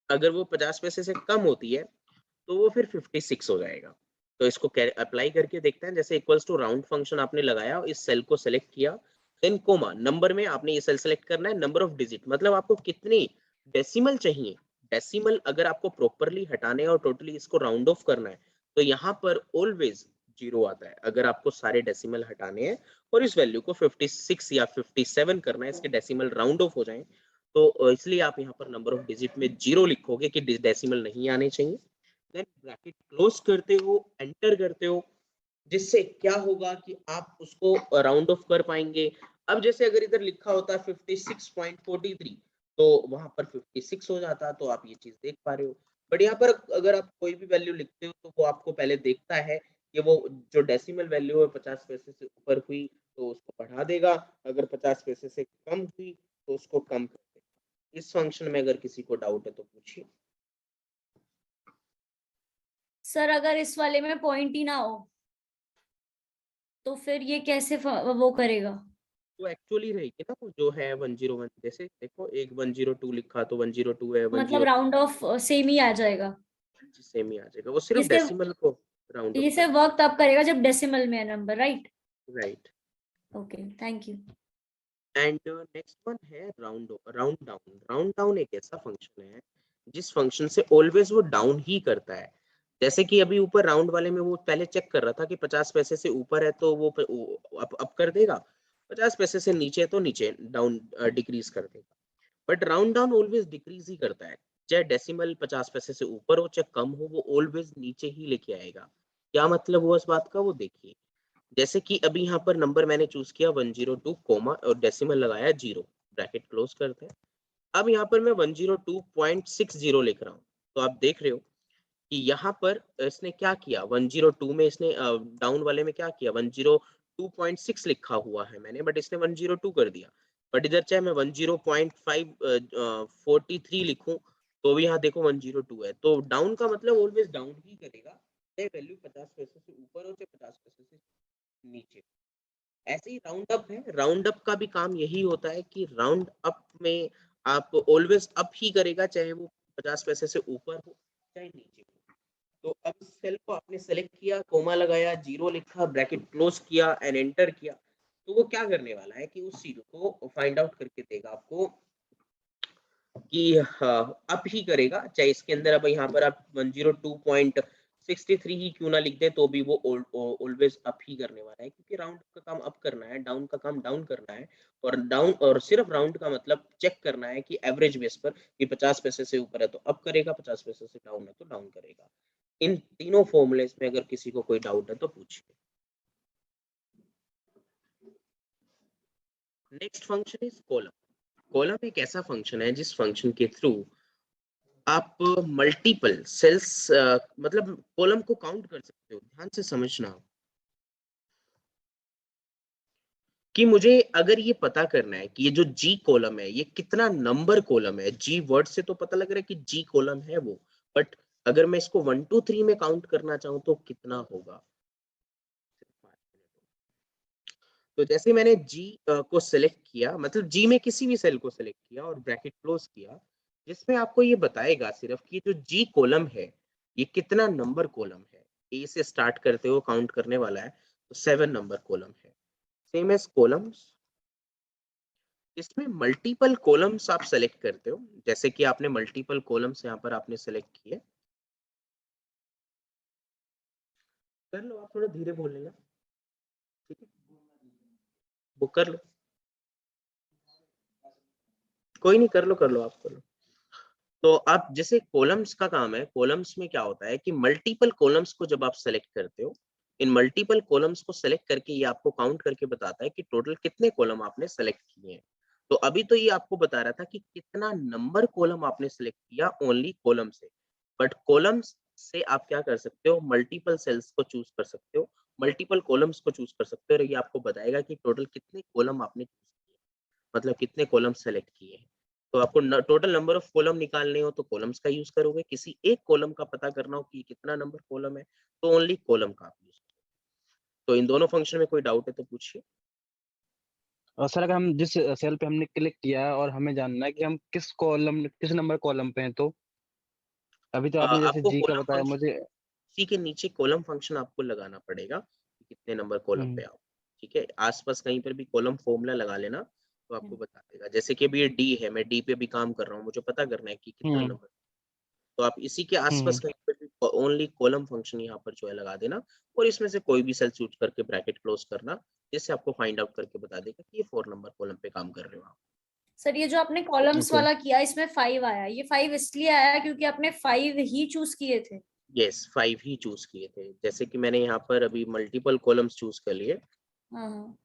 अगर वो 50 पैसे से कम होती है तो वो फिर 56 हो जाएगा। तो इसको अप्लाई करके देखते हैं। जैसे इक्वल्स टू राउंड फंक्शन आपने लगाया, इस सेल को सेलेक्ट किया, देन कोमा, नंबर में आपने ये सेल सेलेक्ट करना है, नंबर ऑफ डिजिट, मतलब आपको कितने डेसिमल चाहिए। डेसिमल अगर आपको प्रॉपरली हटाने और टोटली इसको राउंड ऑफ करना है तो यहाँ पर ऑलवेज 0 आता है अगर आपको सारे डेसिमल हटाने हैं और इस वैल्यू को 56 या 57 करना है, इसके डेसिमल राउंड ऑफ हो जाए। तो इसलिए आप यहाँ पर नंबर ऑफ डिजिट में 0 लिखोगे कि डेसिमल नहीं आने चाहिए। देन ब्रैकेट क्लोज करते हो, एंटर करते हो, जिससे क्या होगा कि आप उसको राउंड ऑफ कर पाएंगे। अब जैसे अगर इधर लिखा होता 56.43 तो वहां पर 56 हो जाता, तो आप ये चीज देख पा रहे हो। बट यहाँ पर अगर आप कोई भी वैल्यू लिखते हो तो वो आपको पहले देखता है कि वो जो डेसिमल वैल्यू है 50 पैसे से ऊपर हुई तो उसको बढ़ा देगा, अगर 50 पैसे से कम हुई तो उसको कम कर देगा। इस फंक्शन में अगर किसी को डाउट है तो पूछिए। सर अगर इस वाले में पॉइंट ही ना हो तो फिर ये कैसे वो करेगा? तो एक्चुअली रहेगी ना वो जो है 101, जैसे देखो एक 102 लिखा तो 102 है, मतलब 102 राउंड ऑफ सेम ही आ जाएगा। सेम ही आ जाएगा, वो सिर्फ ये सिर्फ डेसिमल को राउंड ऑफ ये सिर्फ वर्क तब करेगा जब डेसिमल में है number, right? Right. Okay, thank you. And next one है राउंड डाउन। राउंड डाउन एक ऐसा फंक्शन है जिस फंक्शन से ऑलवेज वो डाउन ही करता है। जैसे कि अभी ऊपर राउंड वाले में वो पहले चेक कर रहा था कि 50 पैसे से ऊपर है तो वो अप कर देगा, 50 पैसे से नीचे है तो नीचे डाउन डिक्रीज कर देगा। But round down always decrease ही करता है, चाहे डेसिमल 50 पैसे से ऊपर हो चाहे कम हो, वो ऑलवेज नीचे ही लेके आएगा। क्या मतलब हुआ इस बात का, वो देखिए। जैसे कि अभी यहाँ पर नंबर मैंने चूज किया 102 कोमा और डेसिमल लगाया 0, ब्रैकेट क्लोज करते हैं। अब यहाँ पर मैं 102.60 लिख रहा हूँ, तो आप देख रहे हो कि यहाँ पर इसने क्या किया, 102 में इसने डाउन वाले में क्या किया, 102.6 लिखा हुआ है मैंने, बट इसने 102 कर दिया। बट इधर चाहे मैं 10543 लिखूं तो भी यहाँ देखो 102 है। तो डाउन का मतलब ऑलवेज डाउन ही करेगा, चाहे वैल्यू 50 पैसे से ऊपर हो चाहे 50 पैसे से नीचे। ऐसे ही राउंड अप है, राउंड अप का भी काम यही होता है कि राउंड अप में आप ऑलवेज अप ही करेगा, चाहे वो 50 पैसे से ऊपर हो चाहे नीचे हो। तो अब सेल को आपने सेलेक्ट किया, कोमा लगाया, 0 लिखा, ब्रैकेट क्लोज किया एंड एंटर किया, तो वो क्या करने वाला है कि उस चीज को फाइंड आउट करके देगा आपको कि अप ही करेगा, चाहे इसके अंदर अब यहाँ पर आप 102.63 ही क्यों ना लिख दे तो भी वो ऑलवेज अप ही करने वाला है, क्योंकि राउंड का काम अप करना है, डाउन का काम डाउन करना है। और डाउन और सिर्फ राउंड का मतलब चेक करना है कि एवरेज बेस पर कि 50 पैसे से ऊपर है तो अप करेगा, 50 पैसे से डाउन है तो डाउन करेगा। इन तीनों फॉर्मूलेस में अगर किसी को कोई डाउट है तो पूछिए। Next function is column. Column एक ऐसा फंक्शन है जिस फंक्शन के थ्रू आप मल्टीपल सेल्स मतलब कॉलम को काउंट कर सकते हो। ध्यान से समझना कि मुझे अगर ये पता करना है कि ये जो जी कॉलम है ये कितना नंबर कॉलम है। जी वर्ड से तो पता लग रहा है कि जी कॉलम है वो, बट अगर मैं इसको 1 2 3 में काउंट करना चाहूं तो कितना होगा। तो जैसे मैंने जी को सिलेक्ट किया, मतलब जी में किसी भी सेल को सिलेक्ट किया और ब्रैकेट क्लोज किया, जिसमें आपको ये बताएगा सिर्फ कि जो जी कॉलम है ये कितना नंबर कॉलम है। ए से स्टार्ट करते हुए काउंट करने वाला है तो 7 नंबर कॉलम है। सेम एज कॉलम्स, इसमें मल्टीपल कॉलम्स आप सेलेक्ट करते हो, जैसे कि आपने मल्टीपल कॉलम्स यहाँ पर आपने सेलेक्ट किए। कर लो, आप थोड़ा धीरे बोल लेना, ठीक है, वो कर लो, कोई नहीं, कर लो आप कर लो। तो आप जैसे कॉलम्स का काम है, कॉलम्स में क्या होता है कि मल्टीपल कॉलम्स को जब आप सेलेक्ट करते हो, इन मल्टीपल कॉलम्स को सेलेक्ट करके ये आपको काउंट करके बताता है कि टोटल कितने कॉलम आपने सेलेक्ट किए हैं। तो अभी तो ये आपको बता रहा था कि कितना नंबर कॉलम आपने सेलेक्ट किया ओनली कॉलम से, बट कॉलम्स से आप क्या कर सकते हो, मल्टीपल सेल्स को चूज कर सकते हो, मल्टीपल कॉलम्स को चूज कर सकते हो और ये आपको बताएगा कि टोटल कितने कॉलम आपने चूज किए, मतलब कितने कॉलम सेलेक्ट किए हैं। तो आपको टोटल नंबर ऑफ कॉलम निकालने हो तो कॉलम्स का यूज करोगे, किसी एक कॉलम का पता करना हो कि कितना नंबर कॉलम है तो ओनली कॉलम का आप यूज करोगे। तो इन दोनों फंक्शन में कोई डाउट है तो पूछिए। और सर अगर हम जिस सेल पे हमने क्लिक किया है और हमें जानना है कि हम किस नंबर कॉलम पे हैं, तो अभी तो आपने जैसे आपको जी का कॉलम बताया फंक्शन, मुझे। इसी के नीचे कॉलम फंक्शन आपको लगाना पड़ेगा कि कितने नंबर कॉलम पे आओ, ठीक है। आसपास कहीं पर भी कॉलम फॉर्मूला लगा लेना तो आपको बता देगा। जैसे कि अभी ये डी है, मैं डी पे भी काम कर रहा हूँ, मुझे पता करना है कि कितना हम्म नंबर, तो आप इसी के आसपास कहीं पर भी ओनली कॉलम फंक्शन यहाँ पर जो है लगा देना और इसमें से कोई भी सेल चूज करके ब्रैकेट क्लोज करना, जिससे आपको फाइंड आउट करके बता देगा कि ये 4 नंबर कॉलम पे काम कर रहे हो आप। सर ये जो आपने कॉलम्स ओके। वाला किया इसमें 5 आया, ये 5 इसलिए आया क्योंकि आपने 5 ही चूज किए थे। यस, 5 ही चूज किए थे। जैसे कि मैंने यहाँ पर अभी मल्टीपल कॉलम्स चूज कर लिए हाँ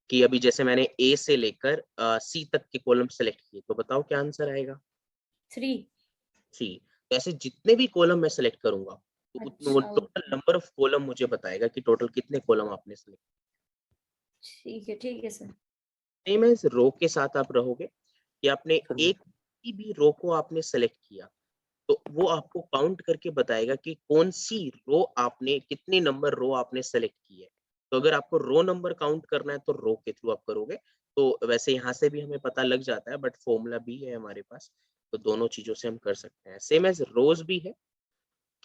कि अभी जैसे मैंने ए से लेकर सी तक के कॉलम सेलेक्ट किए, तो बताओ क्या आंसर आएगा। 3। 3। तो ऐसे जितने भी कॉलम मैं सेलेक्ट करूंगा तो वो अच्छा टोटल नंबर ऑफ कॉलम मुझे बताएगा कि टोटल कितने कॉलम आपने सेलेक्ट। ठीक है सर। सेम एज रो के साथ आप रहोगे कि आपने सर एक की भी रो को आपने सेलेक्ट किया तो वो आपको काउंट करके बताएगा कि कौन सी रो आपने, कितने नंबर रो आपने सेलेक्ट की है। तो अगर आपको रो नंबर काउंट करना है तो रो के थ्रू आप करोगे। तो वैसे यहाँ से भी हमें पता लग जाता है, बट फॉर्मूला भी है हमारे पास, तो दोनों चीजों से हम कर सकते हैं। सेम एज रोज भी है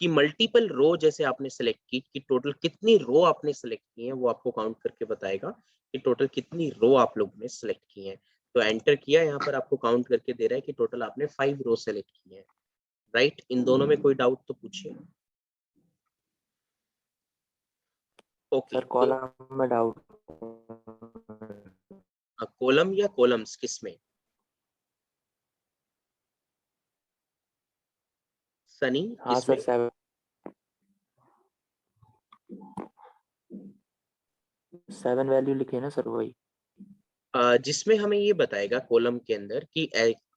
कि मल्टीपल रो जैसे आपने सेलेक्ट की कि टोटल कितनी रो आपने सेलेक्ट की है, वो आपको काउंट करके बताएगा कि टोटल कितनी रो आप लोगों ने सेलेक्ट की है। तो एंटर किया, यहाँ पर आपको काउंट करके दे रहा है कि टोटल आपने 5 रो सेलेक्ट की है। राइट, इन दोनों में कोई डाउट तो पूछिए। ओके, सर तो कॉलम में डाउट। कॉलम या कॉलम्स किसमें, सनी हाँ सर, किसमें? 7 वैल्यू लिखे है ना सर, वही। जिसमें हमें ये बताएगा कॉलम के अंदर कि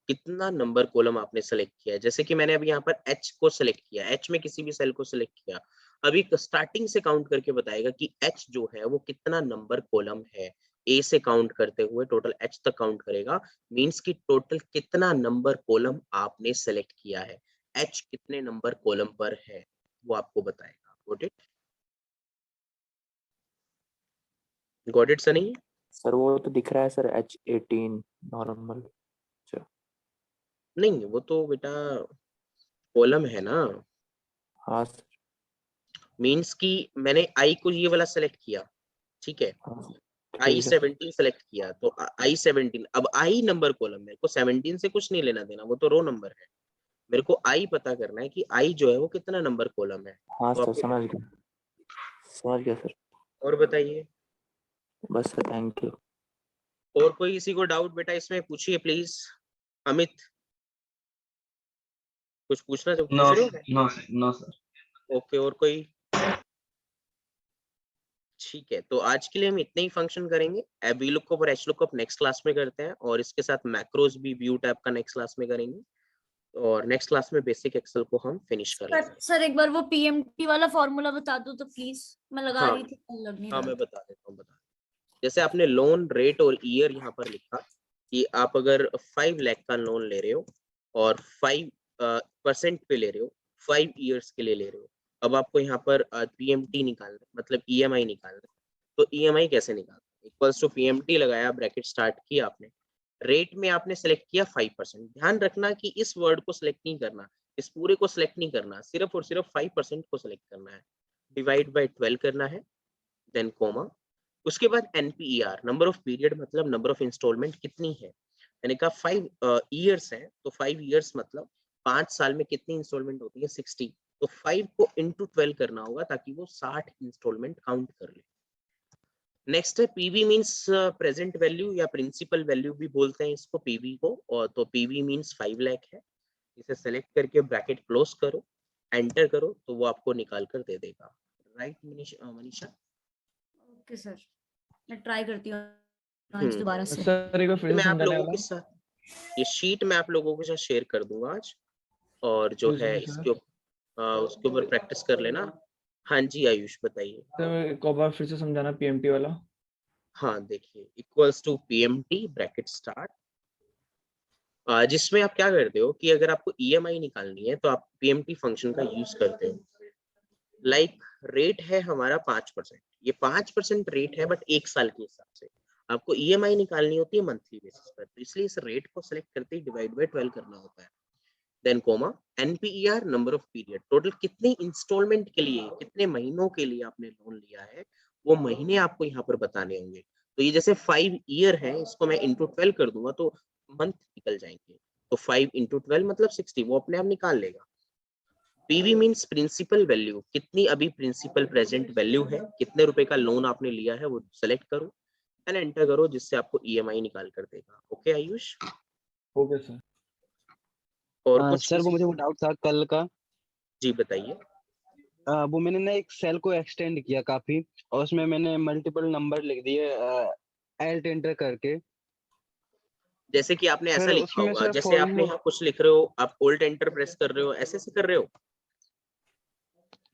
कितना नंबर कॉलम आपने सेलेक्ट किया है। जैसे कि मैंने अभी यहाँ पर एच को सेलेक्ट किया, एच में किसी भी सेल को सेलेक्ट किया, अभी स्टार्टिंग से काउंट करके बताएगा कि एच जो है वो कितना नंबर कॉलम है। ए से काउंट करते हुए टोटल एच तक काउंट करेगा, मींस कि टोटल कितना नंबर कॉलम आपने सेलेक्ट किया है, एच कितने नंबर कॉलम पर है वो आपको बताएगा। Got it Sunny? सर वो तो दिख रहा है सर, H18 नॉर्मल। नहीं, वो तो बेटा कॉलम है ना, हाँ सर। मींस कि मैंने आई को ये वाला सेलेक्ट किया, ठीक है, हाँ सर। I17 सेलेक्ट किया तो I17, अब I नंबर कॉलम, मेरे को 17 से कुछ नहीं लेना देना, वो तो रो नंबर है। मेरे को I पता करना है कि I जो है वो कितना नंबर कॉलम है। हाँ तो सर, आपको समझ गया सर। और बताइए, बस सर, थैंक यू। और कोई किसी को डाउट बेटा इसमें पूछिए प्लीज। अमित कुछ पूछना तो नो पूछ रहे हो? No no sir. ओके, और कोई? ठीक है, तो आज के लिए हम इतने ही फंक्शन करेंगे। वी लुकअप और एच लुकअप नेक्स्ट क्लास में करते हैं, और इसके साथ मैक्रोज भी व्यू टैब का नेक्स्ट क्लास में करेंगे, और नेक्स्ट क्लास में बेसिक एक्सेल को हम फिनिश कर लेंगे। सर एक बार वो पीएमटी वाला फॉर्मूला बता दो तो प्लीज, मैं लगा हाँ रही थी, लग नहीं हाँ, रहा मैं था। बता देता हूँ, जैसे आपने लोन रेट और ईयर यहाँ पर लिखा कि आप अगर 5 लाख का लोन ले रहे हो और 5% पे ले रहे हो, 5 इयर्स के लिए ले रहे हो, अब आपको यहाँ पर पीएमटी निकालना है, मतलब ईएमआई निकालना है। तो ईएमआई कैसे निकालना है? इक्वल्स टू पीएमटी लगाया, ब्रैकेट स्टार्ट किया आपने, रेट में आपने सेलेक्ट किया 5%। ध्यान रखना कि इस वर्ड को सिलेक्ट नहीं करना, इस पूरे को सिलेक्ट नहीं करना, सिर्फ और सिर्फ 5% को सिलेक्ट करना है। डिवाइड बाय 12 करना है, देन कोमा, उसके बाद एनपीईआर, नंबर ऑफ पीरियड मतलब नंबर ऑफ इंस्टॉलमेंट कितनी है। मैंने कहा 5 इयर्स है, तो 5 इयर्स मतलब 5 साल में कितनी इंस्टॉलमेंट होती है? 60। तो 5 को इंटू 12 करना होगा ताकि वो 60 इंस्टॉलमेंट काउंट कर ले। नेक्स्ट है पीवी, मीन्स प्रेजेंट वैल्यू या प्रिंसिपल वैल्यू भी बोलते हैं इसको, पीवी को। और तो पीवी मीन्स 5 लाख है। इसे सेलेक्ट करके ब्रैकेट क्लोज करो, एंटर करो, तो वो आपको निकाल कर दे देगा। राइट मनीषा? ओके सर, मैं ट्राई करती हूँ आज दोबारा से। सर एक बार फिर से मैं आप समझाने लोगों वाला के साथ ये शीट मैं आप लोगों के साथ शेयर कर दूंगा आज, और जो है इसके उसके ऊपर प्रैक्टिस कर लेना। हाँ जी आयुष बताइए। सर, एक और बार फिर से समझाना पीएमटी वाला। हाँ देखिए, equals to PMT bracket start, जिसमें आप क्या करते हो कि अगर आपको ईएमआई निकालनी है तो आप पीएमटी फंक्शन का यूज करते हो। लाइक रेट है हमारा 5%, ये 5% रेट है बट 1 साल के हिसाब से। आपको ईएमआई निकालनी होती है मंथली बेसिस पर, तो इसलिए इस रेट को सिलेक्ट करते ही डिवाइड बाय 12 करना होता है। Then comma, NPER number of period, total कितने इंस्टॉलमेंट के लिए, कितने महीनों के लिए आपने लोन लिया है, वो महीने आपको यहाँ पर बताने होंगे। तो ये जैसे 5 ईयर है, इसको मैं इंटू 12 कर दूंगा तो मंथ निकल जाएंगे। तो 5 इंटू 12 मतलब 60, वो अपने आप निकाल लेगा। पीवी मीन्स प्रिंसिपल वैल्यू, कितनी अभी प्रिंसिपल प्रेजेंट वैल्यू है, कितने रुपए का लोन आपने लिया है वो सेलेक्ट करो एंड एंटर करो, जिससे आपको ईएमआई निकाल कर देगा। ओके आयुष? Okay sir. और कुछ सर वो मुझे वो डाउट था कल का। जी बताइए। वो मैंने ना एक सेल को एक्सटेंड किया काफी, और उसमें मैंने मल्टीपल नंबर लिख दिए एल्ट एंटर करके। जैसे कि आपने ऐसा फिर लिखा उसमें होगा, सर जैसे आपने फॉर्मूला, यहाँ कुछ लिख रहे हो, आप ओल्ड एंटर प्रेस कर रहे हो, ऐसे से कर रहे हो?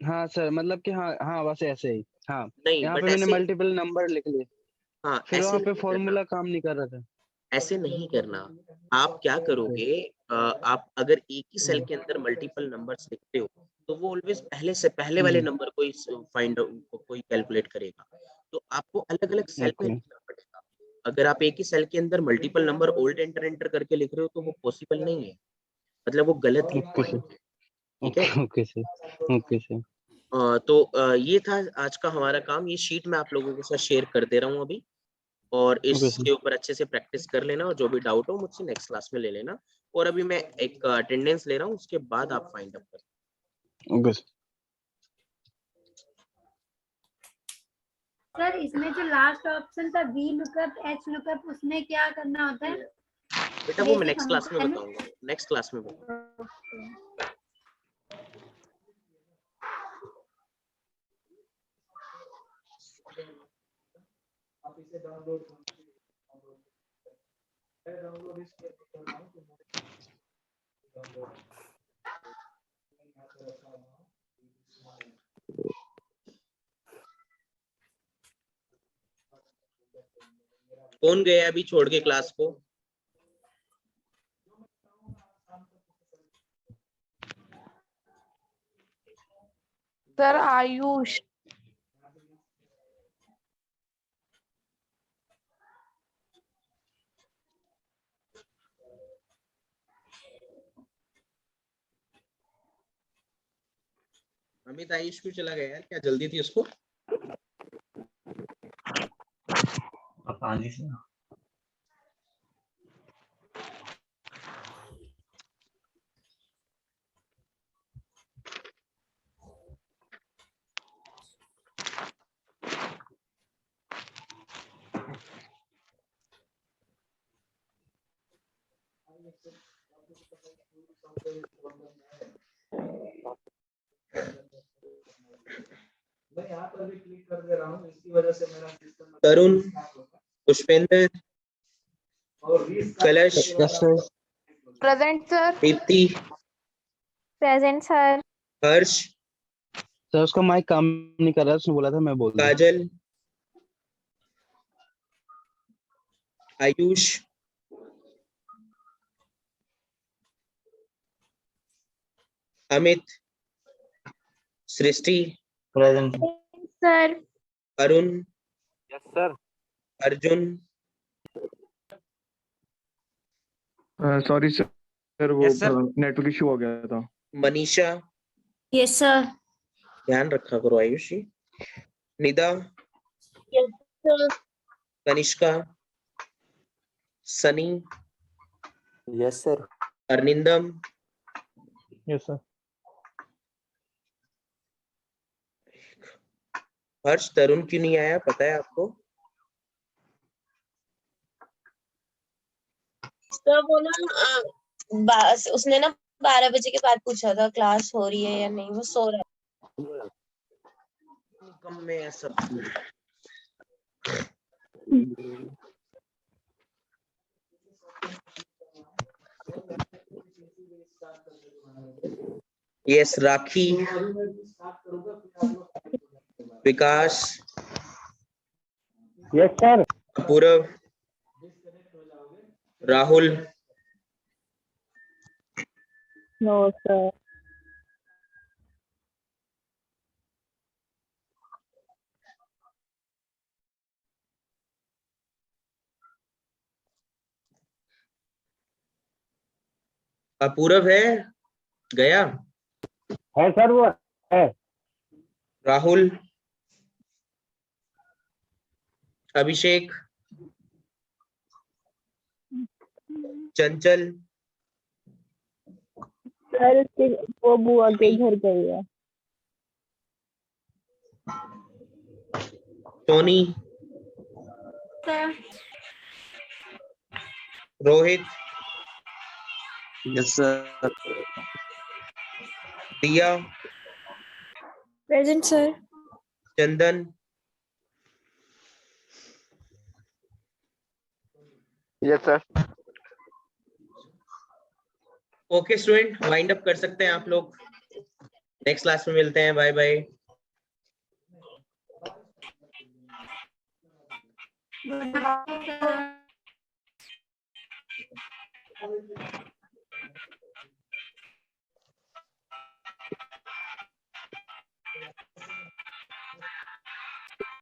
हाँ सर, मतलब कि हाँ हाँ बस ऐसे ही। हाँ, नहीं, यहाँ बट पे मैंने ऐसे, मल्टीपल नंबर लिख लिए, हाँ फिर ऐसे वहाँ पे नहीं करना, फॉर्मूला काम नहीं कर रहा था। ऐसे नहीं करना। आप क्या ओके करोगे, आप अगर एक ही सेल के अंदर मल्टीपल नंबर्स लिखते हो तो वो ऑलवेज पहले से पहले वाले नंबर को ही फाइंड कोई कैलकुलेट करेगा। तो आपको अलग अलग सेल में ओके लिखना पड़ेगा। अगर आप एक ही सेल के अंदर multiple number old enter enter करके लिख रहे हो तो वो पॉसिबल नहीं है, मतलब वो गलत लिख ओके रहे सर। हो। ठीक है? Okay okay sir. Okay sir. तो ये था आज का हमारा काम। ये शीट मैं आप लोगों के साथ शेयर कर दे रहा हूँ अभी, और ओके सर। इसके ऊपर अच्छे से प्रैक्टिस कर लेना, और जो भी डाउट हो मुझसे नेक्स्ट क्लास में ले लेना। और अभी मैं एक अटेंडेंस ले रहा हूँ, उसके बाद आप फाइंड अप कर। Okay sir. सर इसमें जो लास्ट ऑप्शन था वी लुकअप एच लुकअप, उसमें क्या करना होता है? बेटा वो मैं नेक्स्ट क्लास में बताऊंगा, नेक्स्ट क्लास में बताऊंगा। आप इसे डाउनलोड कौन गया अभी छोड़ के क्लास को? सर आयुष। अमित आयुष क्यों चला गया यार, क्या जल्दी थी उसको? हाँ जी सर। मैं यहाँ पर भी क्लिक कर दे रहा हूँ, इसकी वजह से मेरा system Tarun, Pushpendra, Kalash, yes sir. Present sir. Deepti, present sir. Harsh, sir उसका माइक काम नहीं कर रहा है, उसने बोला था मैं बोल दूं। Kajal, Ayush, Amit, Srishti, present sir. Arun, yes sir. Arjun, sorry sir वो Yes, sir. नेटवर्क इशू हो गया था। Manisha, yes sir. ध्यान रखा करो Ayushi, Nida, Kanishka, Sunny, yes sir. Arindam, yes sir. Harsh. Tarun क्यों नहीं आया पता है आपको? सर वो ना उसने ना 12 बजे के बाद पूछा था क्लास हो रही है या नहीं, वो सो रहा है। कम में है सब। यस राखी, विकास, यस सर। पूरव, राहुल, नो सर। अपूरव है गया, है सर वो है। राहुल, अभिषेक, चंचल, सर वो बुआ के घर गई है। Tony, sir. Rohit, yes sir. Diya, present sir. Chandan, yes sir. Okay student, wind up कर सकते हैं आप लोग। नेक्स्ट क्लास में मिलते हैं, बाय बाय।